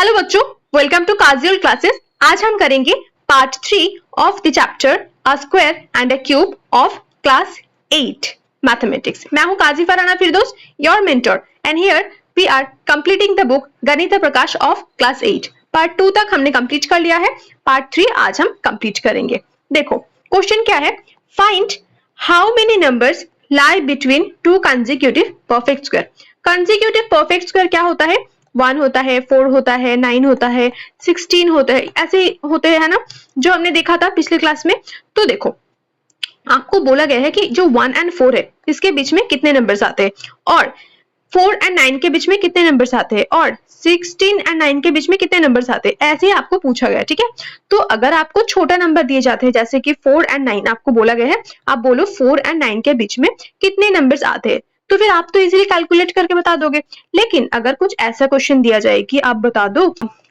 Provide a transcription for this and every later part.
Hello बच्चों, welcome to काजियल classes. आज हम करेंगे part 3 of the chapter a square and a cube of class 8 mathematics. मैं हूं Kazi Farhana Firdaus, your mentor, and here we are completing the book Ganit Prakash of class 8। Part 2 तक हमने complete कर लिया है, पार्ट 3 आज हम कंप्लीट करेंगे। देखो क्वेश्चन क्या है, find how many numbers lie between two consecutive perfect square. Consecutive perfect square क्या होता है? 1 होता है, 4 होता है, 9 होता है, 16 होता है, ऐसे होते हैं ना, जो हमने देखा था पिछले क्लास में। तो देखो आपको बोला गया है कि जो 1 एंड 4 है इसके बीच में कितने नंबर्स आते हैं, और 4 एंड 9 के बीच में कितने नंबर्स आते हैं, और 16 एंड 9 के बीच में कितने नंबर्स आते हैं, ऐसे ही आपको पूछा गया है। ठीक है, तो अगर आपको छोटा नंबर दिए जाते हैं जैसे कि 4 एंड 9, आपको बोला गया है आप बोलो 4 एंड 9 के बीच में कितने नंबर्स आते हैं, तो फिर आप तो इजीली कैलकुलेट करके बता दोगे। लेकिन अगर कुछ ऐसा क्वेश्चन दिया जाए कि आप बता दो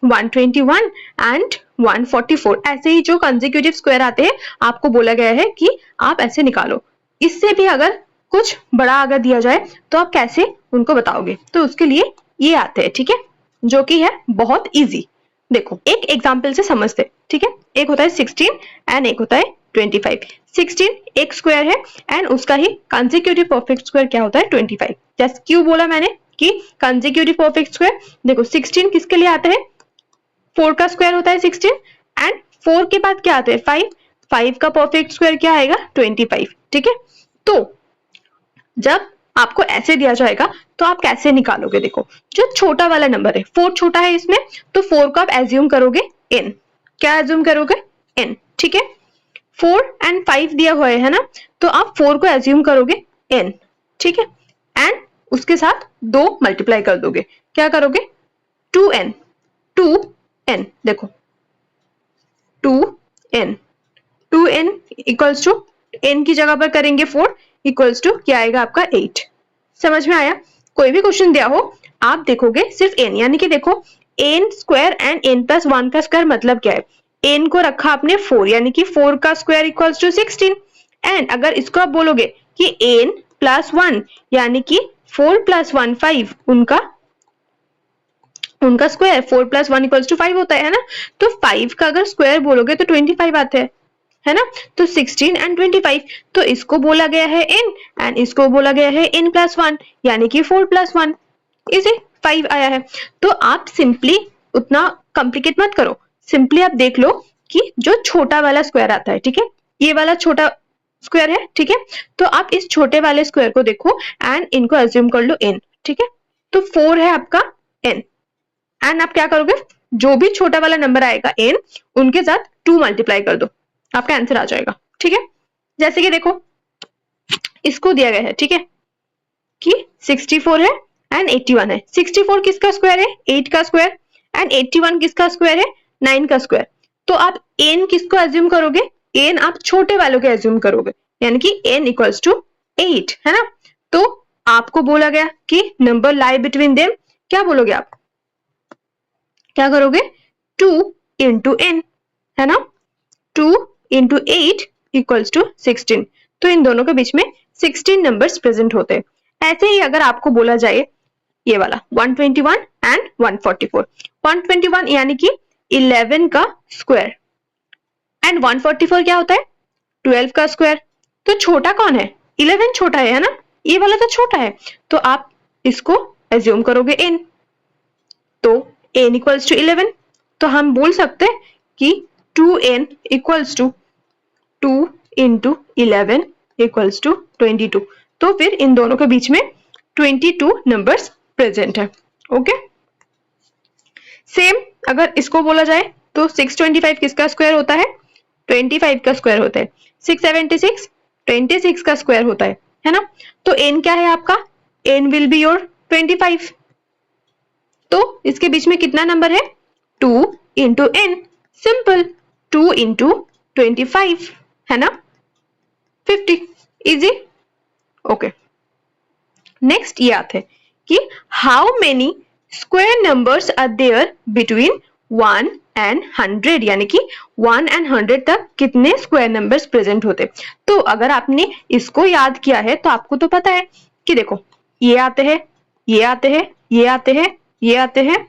121 एंड 144, ऐसे ही जो कंसेक्यूटिव स्क्वायर आते हैं आपको बोला गया है कि आप ऐसे निकालो। इससे भी अगर कुछ बड़ा अगर दिया जाए तो आप कैसे उनको बताओगे, तो उसके लिए ये आते हैं। ठीक है, जो कि है बहुत इजी। देखो एक एग्जांपल से समझते। ठीक है, एक होता है 16 एंड एक होता है 25। 16 एक स्क्वायर है एंड उसका ही कंसेक्यूटिव परफेक्ट स्क्वायर क्या होता है 25। जैसे क्यों बोला मैंने कि कंसेक्यूटिव परफेक्ट स्क्वायर, देखो 16 किसके लिए आता है, 4 का स्क्वायर होता है 16 एंड 4 के बाद क्या आता है 5, 5 का परफेक्ट स्क्वायर क्या आएगा 25। ठीक है, तो जब आपको ऐसे दिया जाएगा तो आप कैसे निकालोगे। देखो जो छोटा वाला नंबर है 4 छोटा है इसमें, तो 4 को आप एज्यूम करोगे n। क्या एज्यूम करोगे n। ठीक है, 4 एंड 5 दिया हुआ है ना, तो आप 4 को एज्यूम करोगे n। ठीक है, एंड उसके साथ 2 मल्टीप्लाई कर दोगे, क्या करोगे 2n। 2n देखो 2n, 2n equals to n की जगह पर करेंगे 4 इक्वल्स टू क्या आएगा आपका 8। समझ में आया? कोई भी क्वेश्चन दिया हो आप देखोगे सिर्फ n, यानी कि देखो n square and n plus 1 का स्क्वायर मतलब क्या है, n को रखा आपने 4, यानी कि 4 का स्क्वायर इक्वल्स टू 16। एंड अगर इसको आप बोलोगे कि n प्लस 1 यानी कि 4 प्लस 1 5, उनका स्क्वायर 4 प्लस 1 इक्वल्स टू 5 होता है ना, तो 5 का अगर स्क्वायर बोलोगे तो 25 आता है ना, तो 16 एंड 25, तो इसको बोला गया है n एंड इसको बोला गया है n प्लस 1 यानी कि 4 प्लस 1 इसे 5 आया है। तो आप सिंपली उतना कॉम्प्लिकेट मत करो, सिंपली आप देख लो कि जो छोटा वाला स्क्वायर आता है, ठीक है, ये वाला छोटा स्क्वायर है। ठीक है, तो आप इस छोटे वाले स्क्वायर को देखो एंड इनको एज्यूम कर लो n। ठीक है, तो 4 है आपका n एंड आप क्या करोगे, जो भी छोटा वाला नंबर आएगा n, उनके साथ 2 मल्टीप्लाई कर दो, आपका आंसर आ जाएगा। ठीक है, जैसे कि देखो इसको दिया गया है, ठीक है, कि 64 है एंड 81 है। 64 किसका स्क्वायर है 8 का स्क्वायर, एंड 81 किसका स्क्वायर है 9 का स्क्वायर। तो आप n किसको एज्यूम करोगे, n आप छोटे वालों को एज्यूम करोगे, यानी कि n इक्वल्स टू 8 है ना। तो आपको बोला गया कि नंबर लाई बिटवीन देम, क्या बोलोगे आप, क्या करोगे 2 इंटू n है ना, 2 इंटू 8 इक्वल्स टू 16। तो इन दोनों के बीच में 16 नंबर्स प्रेजेंट होते हैं। ऐसे ही अगर आपको बोला जाए ये वाला 121 एंड 144, 121 यानी कि 11 का स्क्वायर एंड 144 क्या होता है 12 का स्क्वायर। तो छोटा कौन है, 11 छोटा है ना, ये वाला तो छोटा है, तो आप इसको एज्यूम करोगे n, तो n इक्वल्स टू 11। तो हम बोल सकते हैं कि 2n equals to 2 into 11 equals to 22। तो फिर इन दोनों के बीच में 22 नंबर्स प्रेजेंट है। ओके, सेम अगर इसको बोला जाए तो 625 किसका स्क्वायर होता है 25 का स्क्वायर होता है। 676 26 का स्क्वायर होता है ना। तो n क्या है आपका, n विल बी योर 25। तो इसके बीच में कितना नंबर है 2 इंटू n, सिंपल 2 इंटू 25 है ना 50, इजी। ओके, नेक्स्ट ये आते हैं कि how many square numbers are there between 1 and 100, यानी कि 1 एंड 100 तक कितने स्क्वायर नंबर्स प्रेजेंट होते। तो अगर आपने इसको याद किया है तो आपको तो पता है कि देखो ये आते हैं, ये आते हैं, ये आते हैं, ये आते हैं,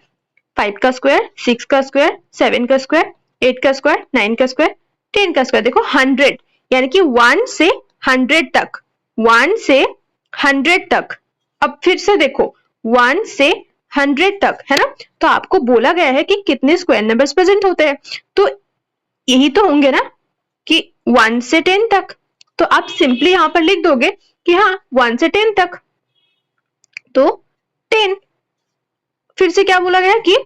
5 का स्क्वायर, 6 का स्क्वायर, 7 का स्क्वायर, 8 का स्क्वायर, 9 का स्क्वायर, 10 का स्क्वायर। देखो 100 यानी कि 1 से 100 तक, 1 से 100 तक। अब फिर से देखो 1 से 100 तक, है ना। तो आपको बोला गया है कि कितने स्क्वायर नंबर्स प्रेजेंट होते हैं, तो यही तो होंगे ना कि 1 से 10 तक। तो आप सिंपली यहां पर लिख दोगे कि हाँ 1 से 10 तक, तो 10। फिर से क्या बोला गया कि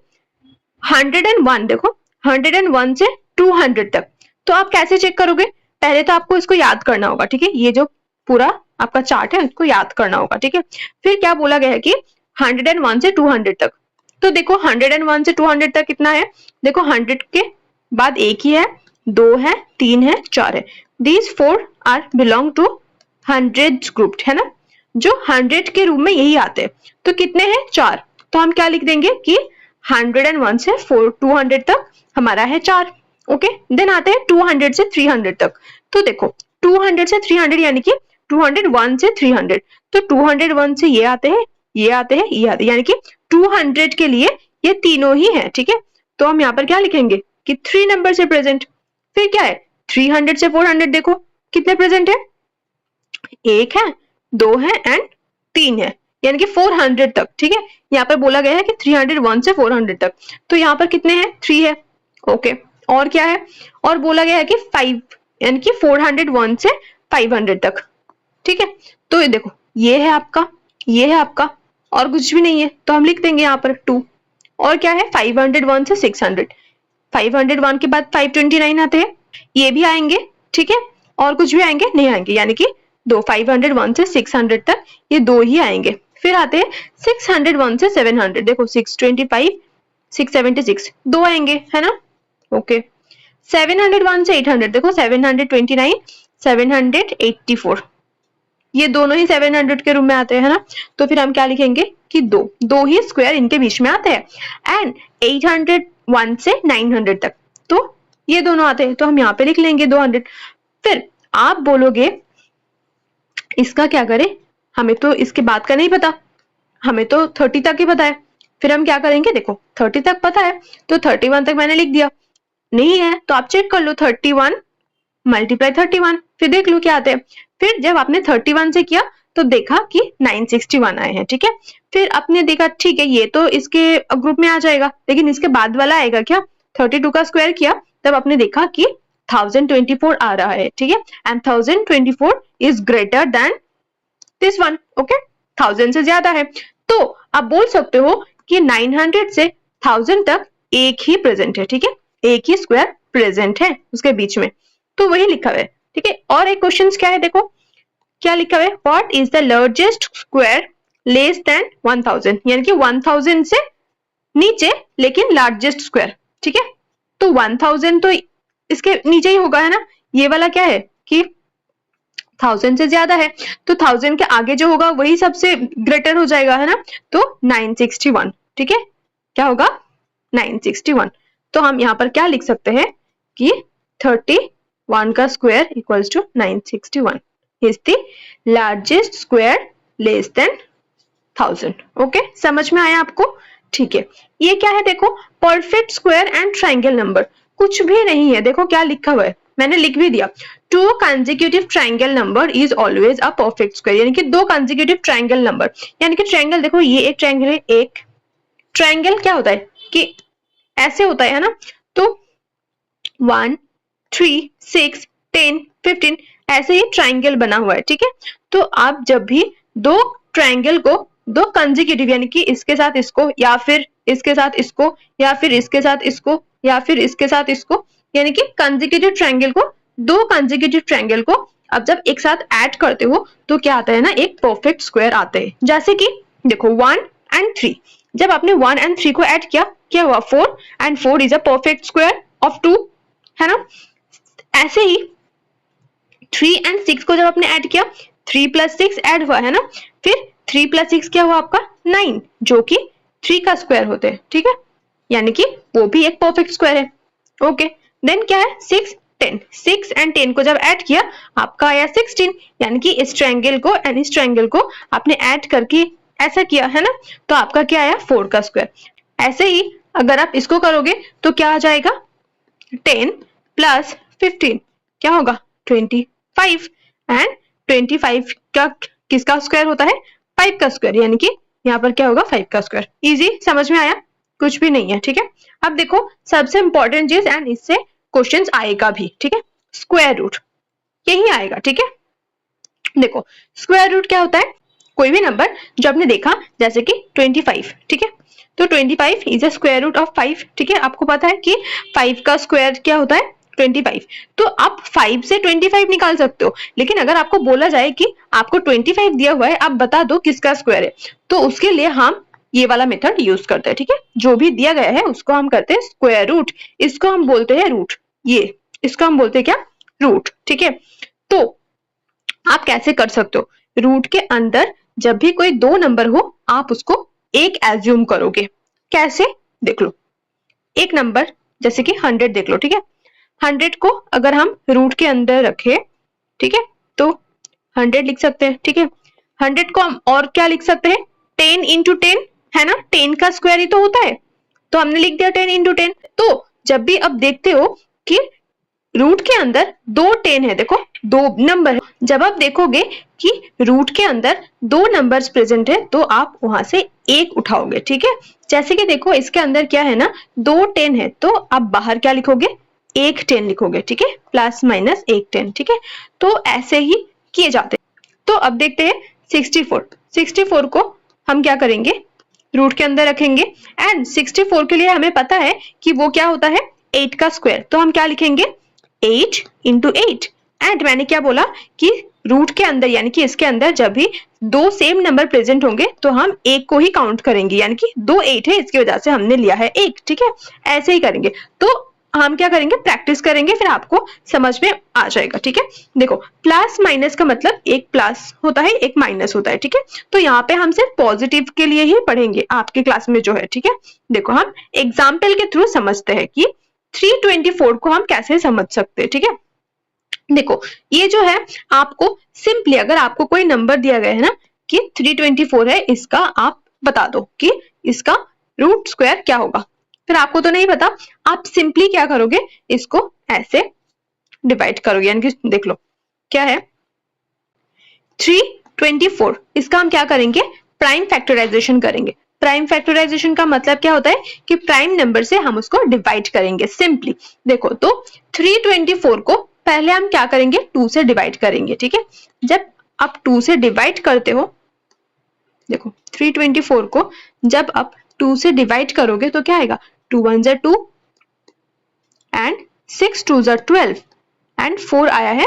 101, देखो 101 से 200 तक। तो आप कैसे चेक करोगे, पहले तो आपको इसको याद करना होगा, ठीक है। ये जो पूरा आपका चार्ट है इसको याद करना होगा, ठीक है। फिर क्या बोला गया है कि 101 से 200 तक। तो देखो 101 से 200 तक कितना है, देखो 100 के बाद एक ही है, 2 है, 3 है, 4 है। These 4 are belong to 100 group, है ना, जो 100 के रूप में यही आते हैं। तो कितने हैं, 4। तो हम क्या लिख देंगे कि 101 से 200 तक हमारा है 4। ओके, देन आते हैं 200 से 300 तक। तो देखो 200 से 300 यानी कि 201 से 300, तो 201 से ये आते हैं, ये आते हैं, ये आते हैं, यानी कि 200 के लिए ये तीनों ही है, ठीक है। तो हम यहाँ पर क्या लिखेंगे कि 3 नंबर से प्रेजेंट। फिर क्या है, 300 से 400 देखो कितने प्रेजेंट है, 1 है, 2 है एंड 3 है, यानी कि 400 तक, ठीक है। यहाँ पर बोला गया है कि 301 से 400 तक, तो यहाँ पर कितने हैं, 3 है। ओके, और क्या है, और बोला गया है कि 5, यानी कि 401 से 500 तक, ठीक है। तो ये देखो ये है आपका, ये है आपका, और कुछ भी नहीं है, तो हम लिख देंगे यहाँ पर 2। और क्या है, 501 से 600, 501 के बाद 529 आते हैं, ये भी आएंगे, ठीक है। और कुछ भी आएंगे नहीं आएंगे, यानी कि 2, 501 से 600 तक ये 2 ही आएंगे। फिर आते हैं 601 से 700, देखो 625, 676, 2 आएंगे, है ना। ओके, 701 से 800, देखो 729, 784, ये दोनों ही 700 के रूप में आते हैं ना। तो फिर हम क्या लिखेंगे कि 2 ही स्क्वायर इनके बीच में आते हैं। एंड 801 से 900 तक, तो ये दोनों आते हैं, तो हम यहाँ पे लिख लेंगे 200। फिर आप बोलोगे इसका क्या करें, हमें तो इसके बाद का नहीं पता, हमें तो 30 तक ही पता है। फिर हम क्या करेंगे, देखो 30 तक पता है तो 31 तक मैंने लिख दिया, नहीं है तो आप चेक कर लो, 31 मल्टीप्लाई 31, फिर देख लो क्या आते हैं। फिर जब आपने 31 से किया तो देखा कि 961 आए हैं, ठीक है। फिर आपने देखा ठीक है ये तो इसके ग्रुप में आ जाएगा, लेकिन इसके बाद वाला आएगा क्या, 32 का स्क्वायर किया तब आपने देखा कि 1024 आ रहा है, ठीक है। And 1024 is greater than this one, okay, 1000 से ज्यादा है। तो आप बोल सकते हो कि 900 से 1000 तक एक ही प्रेजेंट है, ठीक है, एक ही स्क्वायर प्रेजेंट है उसके बीच में, तो वही लिखा हुआ है, ठीक है। और एक क्वेश्चन क्या है, देखो क्या लिखा हुआ है, what is the largest square less than 1000, यानी कि 1000 से नीचे लेकिन लार्जेस्ट स्क्वायर, ठीक है। तो 1000 तो इसके नीचे ही होगा, है ना। ये वाला क्या है कि 1000 से ज्यादा है, तो 1000 के आगे जो होगा वही सबसे ग्रेटर हो जाएगा, है ना। तो 961, ठीक है, क्या होगा 961। तो हम यहाँ पर क्या लिख सकते हैं कि 31 का square equals to 961 is the largest square less than 1000। Okay, समझ में आया आपको, ठीक है। ये क्या है, देखो perfect square and triangle number, कुछ भी नहीं है, देखो क्या लिखा हुआ है, मैंने लिख भी दिया, 2 consecutive triangle number is always a perfect square, यानी कि 2 कंसेक्यूटिव ट्राइंगल नंबर, यानी कि ट्राइंगल, देखो ये एक ट्राइंगल है, एक ट्राइंगल क्या होता है कि ऐसे होता है ना। तो 1, 3, 6, 10, 15 ऐसे ही ट्राइंगल बना हुआ है, ठीक है। तो आप जब भी दो ट्राइंगल को, दो कंसेक्यूटिव यानी कि इसके साथ इसको या फिर इसके साथ इसको या फिर इसके साथ इसको या फिर इसके साथ इसको, यानी कि कंसेक्यूटिव ट्राइंगल को, दो कंसेक्यूटिव ट्राइंगल को अब जब एक साथ ऐड करते हो तो क्या आता है ना, एक परफेक्ट स्क्वायर आते हैं। जैसे कि देखो 1 and 3, जब आपने 1 and 3 को ऐड किया, क्या हुआ 4 and 4 is a perfect square of 2, है ना। ऐसे ही 3 and 6 को जब आपने ऐड किया, 3 + 6 ऐड हुआ, है ना। फिर 3 + 6 क्या हुआ आपका 9, जो कि 3 का स्क्वायर होते हैं, ठीक है, यानी कि वो भी एक परफेक्ट स्क्वायर है। ओके, देन क्या है 6, 10, 6 and 10 को जब ऐड किया आपका आया 16, यानी कि इस ट्रायंगल को एंड इस ट्रायंगल को आपने ऐड करके ऐसा किया, है ना, तो आपका क्या आया 4 का स्क्वायर। ऐसे ही अगर आप इसको करोगे तो क्या आ जाएगा, 10 प्लस 15 क्या होगा, 25, एंड 25 का किसका स्क्वायर होता है, 5 का स्क्वायर, यानी कि यहाँ पर क्या होगा, 5 का स्क्वायर। इजी, समझ में आया, कुछ भी नहीं है, ठीक है। अब देखो सबसे इंपॉर्टेंट चीज, एंड इससे क्वेश्चंस आएगा भी, ठीक है, स्क्वायर रूट, यही आएगा, ठीक है। देखो स्क्वायर रूट क्या होता है, कोई भी नंबर जो आपने देखा, जैसे कि 25, ठीक है, तो 25 is a square root of 5, ठीक है। आपको पता है कि 5 का स्क्वायर क्या होता है, 25, तो आप 5 से 25 निकाल सकते हो, लेकिन अगर आपको बोला जाए कि आपको 25 दिया हुआ है, आप बता दो किसका स्क्वायर है, तो उसके लिए हम ये वाला मेथड यूज करते हैं, ठीक है। जो भी दिया गया है उसको हम करते हैं स्क्वायर रूट, इसको हम बोलते हैं रूट, ये इसको हम बोलते हैं क्या, रूट, ठीक है। तो आप कैसे कर सकते हो, रूट के अंदर जब भी कोई दो नंबर हो, आप उसको एक एज्यूम करोगे, कैसे, देख लो, एक नंबर जैसे कि 100 देख लो, ठीक है, 100 को अगर हम रूट के अंदर रखे, ठीक है, तो 100 लिख सकते हैं, ठीक है। 100 को हम और क्या लिख सकते हैं, 10 इंटू 10, है ना, 10 का स्क्वायर ही तो होता है, तो हमने लिख दिया 10 इंटू 10। तो जब भी अब देखते हो कि रूट के अंदर दो 10 है, देखो दो नंबर है, जब आप देखोगे कि रूट के अंदर दो नंबर्स प्रेजेंट है, तो आप वहां से एक उठाओगे, ठीक है। जैसे कि देखो इसके अंदर क्या है ना, दो 10 है, तो आप बाहर क्या लिखोगे, एक 10 लिखोगे, ठीक है, प्लस माइनस एक 10, ठीक है। तो ऐसे ही किए जाते हैं। तो अब देखते हैं 64 को हम क्या करेंगे, रूट के अंदर रखेंगे, एंड 64 के लिए हमें पता है कि वो क्या होता है, 8 का स्क्वायर, तो हम क्या लिखेंगे, 8 इंटू 8, एंड मैंने क्या बोला कि रूट के अंदर यानी कि इसके अंदर जब भी दो सेम नंबर प्रेजेंट होंगे, तो हम एक को ही काउंट करेंगे, यानी कि दो 8 है, इसकी वजह से हमने लिया है एक, ठीक है। ऐसे ही करेंगे, तो हम क्या करेंगे, प्रैक्टिस करेंगे, फिर आपको समझ में आ जाएगा, ठीक है। देखो प्लस माइनस का मतलब एक प्लस होता है, एक माइनस होता है, ठीक है। तो यहाँ पे हम सिर्फ पॉजिटिव के लिए ही पढ़ेंगे आपके क्लास में जो है, ठीक है। देखो हम एग्जाम्पल के थ्रू समझते हैं कि 324 को हम कैसे समझ सकते हैं, ठीक है। देखो ये जो है आपको सिंपली, अगर आपको कोई नंबर दिया गया है ना कि 324 है, इसका आप बता दो कि इसका रूट स्क्वायर क्या होगा, फिर आपको तो नहीं पता, आप सिंपली क्या करोगे, इसको ऐसे डिवाइड करोगे, यानी कि देख लो क्या है 324, इसका हम क्या करेंगे, प्राइम फैक्टराइजेशन करेंगे। प्राइम फैक्टराइजेशन का मतलब क्या होता है कि प्राइम नंबर से हम उसको डिवाइड करेंगे सिंपली। देखो तो 324 को पहले हम क्या करेंगे, 2 से डिवाइड करेंगे, ठीक है। जब आप 2 से डिवाइड करते हो, देखो 324 को जब आप 2 से डिवाइड करोगे तो क्या आएगा, 2 1 जा 2 एंड 6 2 जा 12 एंड 4 आया है,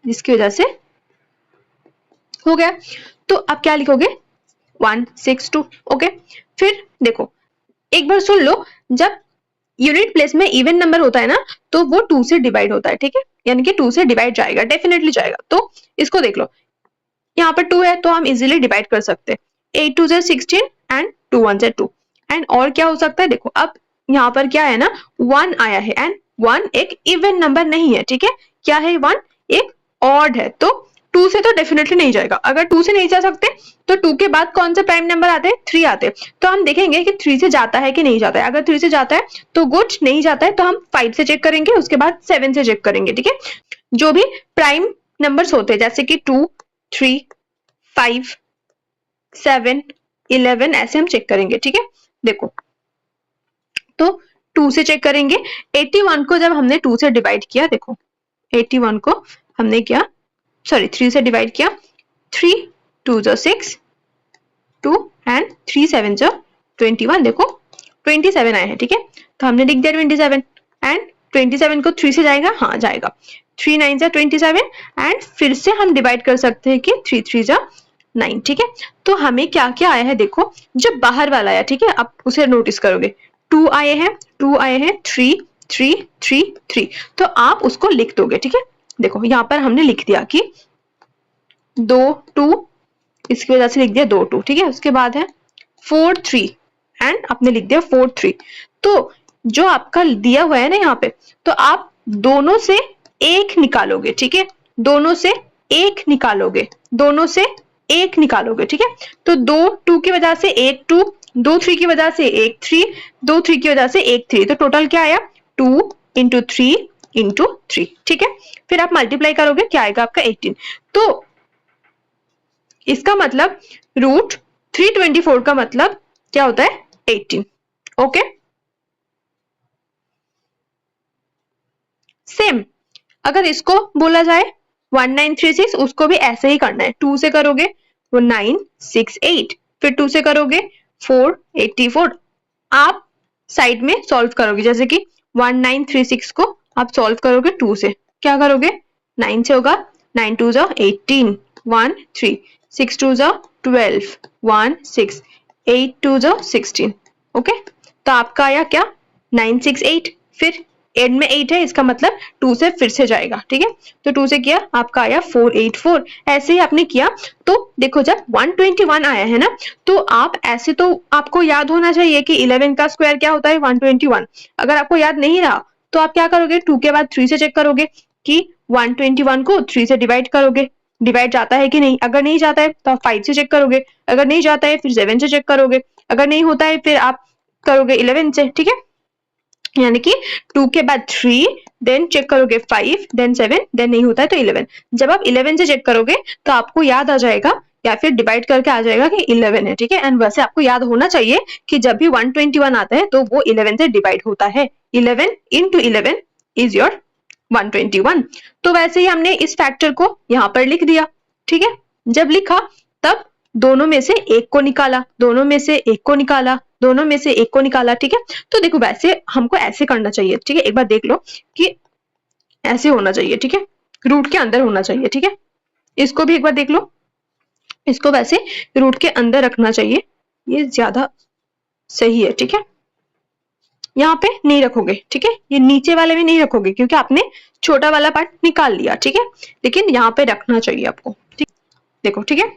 जिसकी वजह से हो गया। तो आप क्या लिखोगे, 162, ओके। फिर देखो एक बार सुन लो, जब यूनिट प्लेस में इवन नंबर होता है ना, तो वो 2 से डिवाइड होता है, ठीक है, यानी कि 2 से डिवाइड जाएगा, डेफिनेटली जाएगा। तो इसको देख लो, यहाँ पर 2 है तो हम इजीली डिवाइड कर सकते हैं, 8 2 जा 16 एंड 2 1 जा 2, एंड और क्या हो सकता है, देखो अब यहाँ पर क्या है ना, 1 आया है, एंड 1 एक इवन नंबर नहीं है, ठीक है, क्या है 1 एक ऑड है, तो 2 से तो डेफिनेटली नहीं जाएगा। अगर 2 से नहीं जा सकते तो 2 के बाद कौन से प्राइम नंबर आते हैं, 3 आते हैं, तो हम देखेंगे कि 3 से जाता है कि नहीं जाता है। अगर 3 से जाता है तो गुड, नहीं जाता है तो हम 5 से चेक करेंगे, उसके बाद 7 से चेक करेंगे, ठीक है। जो भी प्राइम नंबर्स होते हैं जैसे कि 2 3 5 7 11 ऐसे हम चेक करेंगे, ठीक है। देखो तो 2 से चेक करेंगे, 81 को जब हमने 2 से डिवाइड किया, देखो 81 को हमने क्या, सॉरी 3 से डिवाइड किया, 3 2 जा 6 2 एंड 3 7 जा 21, देखो 27 आए हैं, ठीक है, तो हमने लिख दिया 27, एंड 27 को 3 से जाएगा, हाँ जाएगा, 3 9 जा 27, एंड फिर से हम डिवाइड कर सकते हैं कि 3 3 जा 9, ठीक है। तो हमें क्या क्या आया है, देखो जो बाहर वाला आया, ठीक है, आप उसे नोटिस करोगे, 2 आए हैं 2 आए हैं, 3 3 3 3, तो आप उसको लिख दोगे, ठीक है। देखो यहाँ पर हमने लिख दिया कि 2 2, इसकी वजह से लिख दिया 2 2, ठीक है। उसके बाद है 4 3 एंड आपने लिख दिया 4 3। तो जो आपका दिया हुआ है ना यहाँ पे, तो आप दोनों से एक निकालोगे, ठीक है, दोनों से एक निकालोगे, दोनों से एक निकालोगे, ठीक है। तो 2 2 की वजह से एक 2, दो 3 की वजह से एक 3, दो 3 की वजह से एक 3, तो टोटल क्या आया 2 इंटू 3 इंटू 3, ठीक है। फिर आप मल्टीप्लाई करोगे, क्या आएगा आपका 18। तो इसका मतलब रूट 324 का मतलब क्या होता है 18। ओके, सेम अगर इसको बोला जाए 1936, उसको भी ऐसे ही करना है। 2 से करोगे वो 968, फिर 2 से करोगे 484। आप साइड में सॉल्व करोगे, जैसे कि 1936 को आप सॉल्व करोगे 2 से, क्या करोगे 9 से होगा 9 2 जा 18 1 3, 6 2 जा 12 1 6, 8 2 जा 16। ओके, तो आपका आया क्या 968, फिर एंड में 8 है, इसका मतलब 2 से फिर से जाएगा, ठीक है। तो 2 से किया आपका आया 484। ऐसे ही आपने किया। तो देखो जब 121 आया है ना, तो आप ऐसे तो आपको याद होना चाहिए कि 11 का स्क्वायर क्या होता है 121। अगर आपको याद नहीं रहा तो आप क्या करोगे 2 के बाद 3 से चेक करोगे कि 121 को 3 से डिवाइड करोगे, डिवाइड जाता है कि नहीं। अगर नहीं जाता है तो आप 5 से चेक करोगे, अगर नहीं जाता है फिर 7 से चेक करोगे, अगर नहीं होता है फिर आप करोगे 11 से, ठीक है। यानी कि 2 के बाद 3, देन चेक करोगे 5, देन 7, देन नहीं होता है तो 11। जब आप 11 से चेक करोगे तो आपको याद आ जाएगा या फिर डिवाइड करके आ जाएगा कि 11 है, ठीक है। एंड वैसे आपको याद होना चाहिए कि जब भी 121 आता है तो वो 11 से डिवाइड होता है। 11 इंटू 11 इज योर 121। तो वैसे ही हमने इस फैक्टर को यहाँ पर लिख दिया, ठीक है। जब लिखा तब दोनों में से एक को निकाला, दोनों में से एक को निकाला, दोनों में से एक को निकाला, ठीक है। तो देखो वैसे हमको ऐसे करना चाहिए, ठीक है। एक बार देख लो कि ऐसे होना चाहिए, ठीक है, रूट के अंदर होना चाहिए, ठीक है। इसको भी एक बार देख लो, इसको वैसे रूट के अंदर रखना चाहिए, ये ज्यादा सही है, ठीक है। यहाँ पे नहीं रखोगे, ठीक है, ये नीचे वाले में नहीं रखोगे क्योंकि आपने छोटा वाला पार्ट निकाल लिया, ठीक है। लेकिन यहाँ पे रखना चाहिए आपको, ठीक, देखो, ठीक है।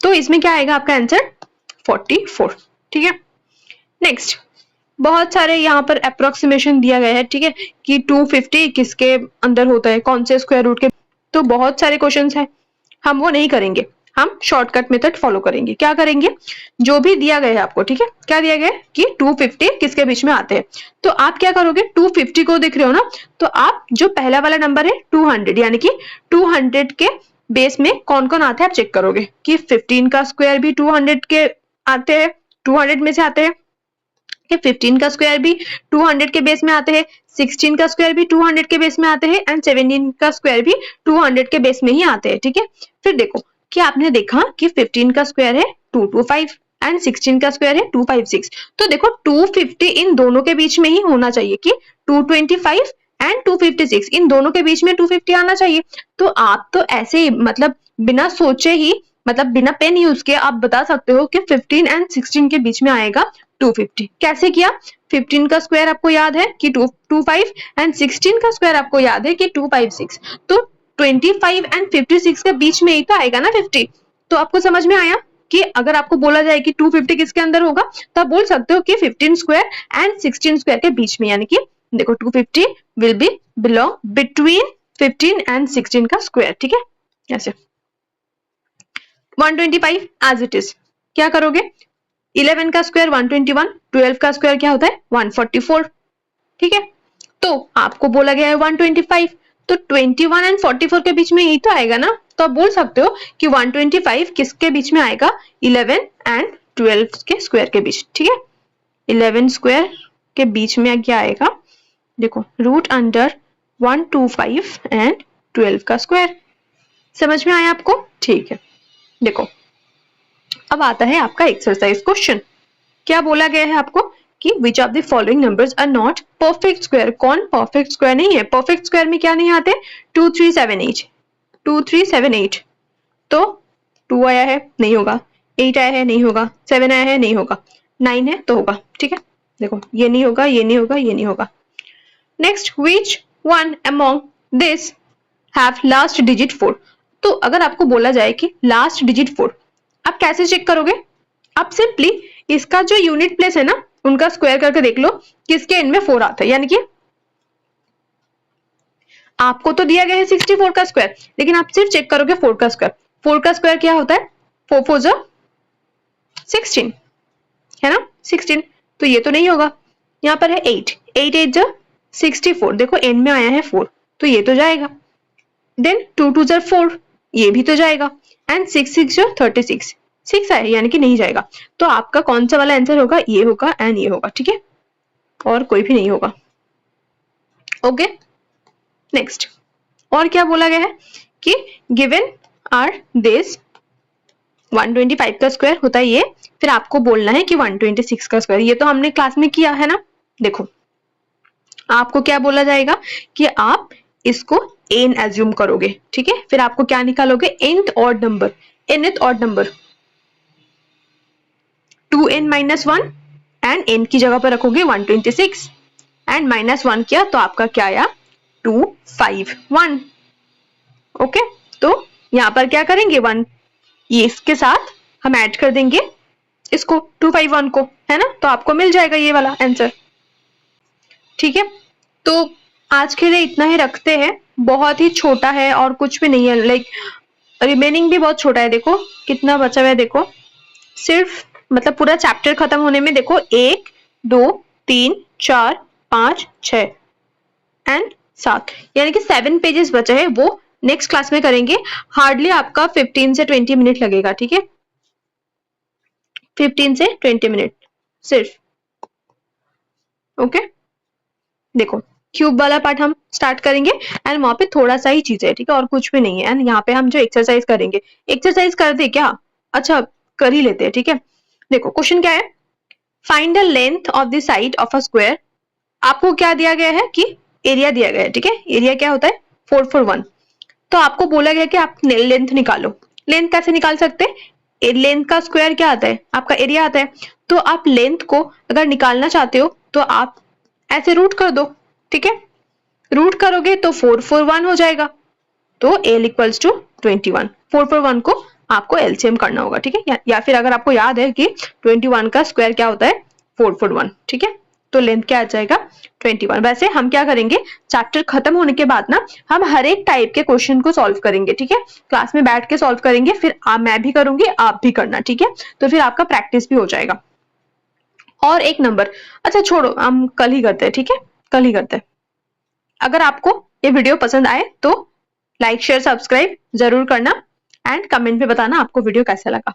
तो इसमें क्या आएगा आपका आंसर 44, ठीक है। नेक्स्ट, बहुत सारे यहाँ पर अप्रोक्सीमेशन दिया गया है, ठीक है, कि 250 किसके अंदर होता है, कौन से स्क्वायर रूट के। तो बहुत सारे क्वेश्चंस हैं, हम वो नहीं करेंगे, हम शॉर्टकट मेथड फॉलो करेंगे। क्या करेंगे, जो भी दिया गया है आपको, ठीक है, क्या दिया गया है कि 250 किसके बीच में आते हैं, तो आप क्या करोगे 250 को देख रहे हो ना, तो आप जो पहला वाला नंबर है 200, यानी कि 200 के बेस में कौन कौन आते हैं आप चेक करोगे कि 15 का स्क्वायर भी 200 के आते हैं, 200 में से आते हैं, 15 का स्क्वायर भी 200 के बेस में आते हैं, 16 का स्क्वायर भी 200 के बेस में आते हैं, एंड 17 का स्क्वायर भी 200 के बेस में ही आते हैं, ठीक है। फिर देखो कि आपने देखा कि 15 का स्क्वायर है 225 एंड 16 का स्क्वायर है 256। तो देखो 250 इन दोनों के बीच में ही होना चाहिए कि 225 एंड 256 इन दोनों के बीच में 250 आना चाहिए। तो आप तो ऐसे ही मतलब बिना सोचे ही, मतलब बिना पेन यूज किए आप बता सकते हो कि 15 एंड 16 के बीच में आएगा 250। कैसे किया, 15 का स्क्वायर आपको याद है कि 225 एंड 16 का स्क्वायर आपको याद है कि 256। तो 25 एंड 56 के बीच में ही तो आएगा ना 50। तो आपको समझ में आया कि अगर आपको बोला जाए कि 250 किसके अंदर होगा तो आप बोल सकते हो कि 15 स्क्वायर एंड 16 स्क्वायर के बीच में, यानी कि देखो 250 will be belong between 15 and 16 का स्क्वायर, ठीक है। ऐसे 125 एज इट इज क्या करोगे, 11 का स्क्वायर 121, 12 का स्क्वायर क्या होता है 144, ठीक है। तो आपको बोला गया है 125, तो 21 एंड 44 के बीच में ही तो आएगा ना, तो आप बोल सकते हो कि 125 किसके बीच में आएगा 11 एंड 12 के स्क्वायर के बीच, ठीक है। 11 स्क्वायर के बीच में क्या आएगा, देखो रूट अंडर 125 एंड 12 का स्क्वायर। समझ में आया आपको, ठीक है। देखो अब आता है आपका एक्सरसाइज क्वेश्चन। क्या बोला गया है आपको कि which of the following numbers are not perfect square. कौन परफेक्ट स्क्वायर नहीं है, परफेक्ट स्क्वायर में क्या नहीं आते 2 3 7 8, 2 3 7 8। तो 2 आया है नहीं होगा, 8 आया है नहीं होगा, 7 आया है नहीं होगा, 9 है तो होगा, ठीक है। देखो ये नहीं होगा, ये नहीं होगा, ये नहीं होगा। Next, which one among this have last digit 4। तो अगर आपको बोला जाए कि लास्ट डिजिट 4, आप कैसे चेक करोगे, आप सिंपली इसका जो यूनिट प्लेस है ना उनका स्क्वायर करके देख लो किसके एंड में 4 आता है। यानी कि आपको तो दिया गया है 64 का स्क्वायर, लेकिन आप सिर्फ चेक करोगे 4 का स्क्वायर। 4 का स्क्वायर क्या होता है 4 4 16, है ना 16, तो ये तो नहीं होगा। यहाँ पर है 8, 8 8 जा 64, देखो एन में आया है 4, तो ये तो जाएगा। देन 2 2 जा 4, ये भी तो जाएगा। एंड 6 6 जा 36, 6 आया यानी कि नहीं जाएगा। तो आपका कौन सा वाला आंसर होगा, ये होगा एंड ये होगा, ठीक है, और कोई भी नहीं होगा। ओके नेक्स्ट, और क्या बोला गया है कि गिवन आर दिस 125 का स्क्वायर होता है ये, फिर आपको बोलना है कि 126 का स्क्वायर। ये तो हमने क्लास में किया है ना। देखो आपको क्या बोला जाएगा कि आप इसको एन एज्यूम करोगे, ठीक है, फिर आपको क्या निकालोगे, nth odd number, nth odd number 2n-1 and n की जगह पर रखोगे 126 एंड -1 किया तो आपका क्या आया 251। ओके, तो यहां पर क्या करेंगे 1, ये इसके साथ हम ऐड कर देंगे इसको 251 को, है ना, तो आपको मिल जाएगा ये वाला आंसर। ठीक है, तो आज के लिए इतना ही रखते हैं, बहुत ही छोटा है और कुछ भी नहीं है, लाइक रिमेनिंग भी बहुत छोटा है। देखो कितना बचा हुआ है, देखो सिर्फ मतलब पूरा चैप्टर खत्म होने में देखो 1 2 3 4 5 6 एंड 7, यानी कि 7 पेजेस बचे हैं, वो नेक्स्ट क्लास में करेंगे। हार्डली आपका 15 से 20 मिनट लगेगा, ठीक है, 15 से 20 मिनट सिर्फ। ओके देखो क्यूब वाला पार्ट हम स्टार्ट करेंगे एंड वहां पे थोड़ा सा ही चीज है, ठीक है, और कुछ भी नहीं है। एंड यहाँ पे हम जो एक्सरसाइज करेंगे, एक्सरसाइज कर दे क्या, अच्छा कर ही लेते हैं, ठीक है। देखो क्वेश्चन क्या है, find the length of the side of a square. आपको क्या दिया गया है कि एरिया दिया गया है, ठीक है, एरिया क्या होता है 441, तो आपको बोला गया कि आप लेंथ निकालो। लेंथ कैसे निकाल सकते हैं, लेंथ का स्क्वायर क्या आता है, आपका एरिया आता है। तो आप लेंथ को अगर निकालना चाहते हो तो आप ऐसे रूट कर दो, ठीक है, रूट करोगे तो 441 हो जाएगा, तो L इक्वल्स टू 21, 441 को आपको एलसीएम करना होगा, ठीक है, या फिर अगर आपको याद है कि 21 का स्क्वायर क्या होता है 441, ठीक है, तो लेंथ क्या आ जाएगा 21। वैसे हम क्या करेंगे, चैप्टर खत्म होने के बाद ना हम हर एक टाइप के क्वेश्चन को सॉल्व करेंगे, ठीक है, क्लास में बैठ के सॉल्व करेंगे, फिर मैं भी करूंगी आप भी करना, ठीक है, तो फिर आपका प्रैक्टिस भी हो जाएगा। और एक नंबर, अच्छा छोड़ो हम कल ही करते हैं, ठीक है, कल ही करते हैं। अगर आपको ये वीडियो पसंद आए तो लाइक शेयर सब्सक्राइब जरूर करना एंड कमेंट में बताना आपको वीडियो कैसा लगा।